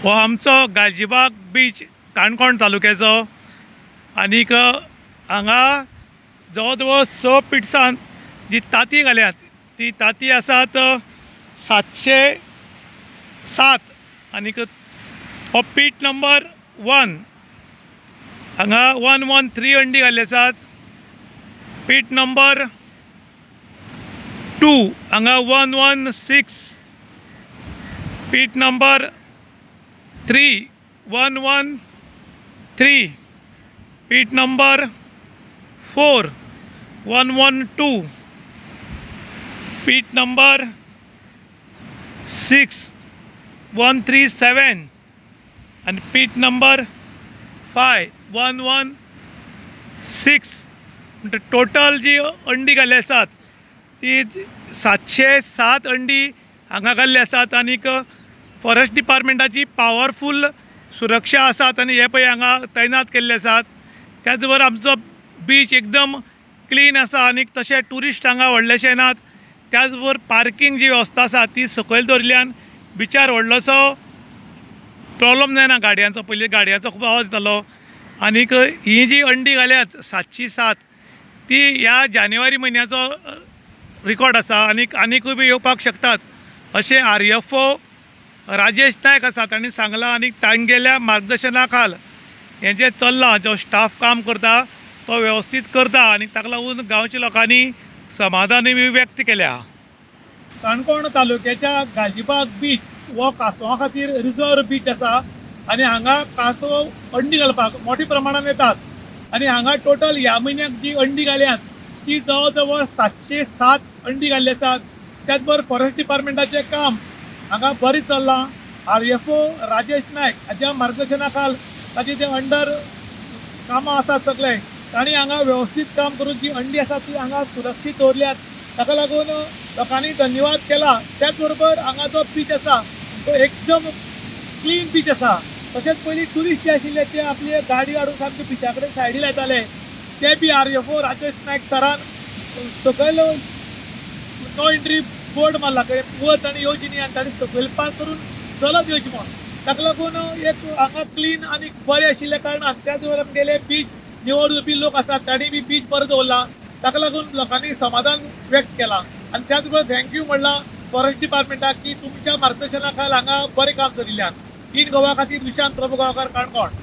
हो आमचो गालजीबाग बीच काणकोण तालुक्याचो आनीक हांगा जवळ जवळ 6 पिट्सान जी ताती घाल्यात ती ताती आसात 707 आनीक हो पीट नंबर 1 हांगा 113 अंडी घाल्ले आसात। पीट नंबर 2 हांगा 116, पीट नंबर 3 113, पीट नंबर 4 112, पीट नंबर 6 137 आणि पीट नंबर 5 116। म्हणजे टोटल जी अंडी घाल्ली आसात ती 707 अंडी हांगा घाल्ली आसात। आनीक फॉरेस्ट डिपार्टमेंटाची पावरफूल सुरक्षा आसात आनी हे पळय हांगा तैनात केल्ले आसात। त्याच बरोबर आमचो बीच एकदम क्लीन आसा आनीक तशें ट्युरिस्ट हांगा व्हडलेशे नात। त्याच बरोबर पार्किंग जी वेवस्था आसा ती सकयल दवरल्यान बिचार व्हडलोसो प्रॉब्लम जायना गाडयांचो। पयलीं गाडयांचो खूब आवाज येतालो। आनीक ही जी अंडी घाल्यात 707 ती ह्या जानेवारी म्हयन्याचो रिकॉर्ड आसा आनीकूय बी येवपाक शकतात अशें RFO राजेश नायक आसा तांणी सांगलां। आनीक तांगेल्या मार्गदर्शना खाल हें जें चल्लां, जो स्टाफ काम करता तो वेवस्थीत करता आनी ताका लागून गांवच्या लोकांनी समाधानूय बी व्यक्त केल्या। काणकोण तालुक्याच्या गालजीबाग बीच हो कासवां खातीर रिजर्व बीच आसा आनी हांगा कासव अंडी घालपाक मोठ्या प्रमाणात येतात। आनी हांगा टोटल ह्या म्हयन्याक जी अंडी घाल्यात ती जवळ जवळ 707 अंडी घाल्ली आसात। त्याच बरोबर फॉरेस्ट डिपार्टमेंटाचें काम हांगा बरें चल्लां। RFO राजेश नायक हाच्या मार्गदर्शना खाल ताचे जे अंडर कामां आसात सगळे तांणी हांगा वेवस्थीत काम करून जी अंडी आसा ती हांगा सुरक्षीत दवरल्यात। ताका लागून लोकांनी धन्यवाद केला। त्याच बरोबर हांगा जो बीच आसा तो एकदम क्लीन बीच आसा। तशेंच पयलीं ट्युरिस्ट जे आशिल्ले ते आपली गाडी हाडून सामके बिचा कडेन सायडीर येताले ते बी RFO राजेश नायक सरान सकयल नो एंट्री बोर्ड मारला वत आनी येवची न्ही आनी तांणी सकयल पार करून चलत येवची म्हणून। ताका लागून एक हांगा क्लीन आनी बरें आशिल्ल्या कारणान त्याच बरोबर आमगेले बीच निवड करपी लोक आसात तांणी बी बीच बरो दवरला। ताका लागून लोकांनी समाधान व्यक्त केलां। आनी त्याच बरोबर थँक्यू म्हणलां फॉरेस्ट डिपार्टमेंटाक की तुमच्या मार्गदर्शना खाल हांगा बरें काम चलिल्ल्यान। इन गोवा खातीर विशांत प्रभू गांवकार, काणकोण।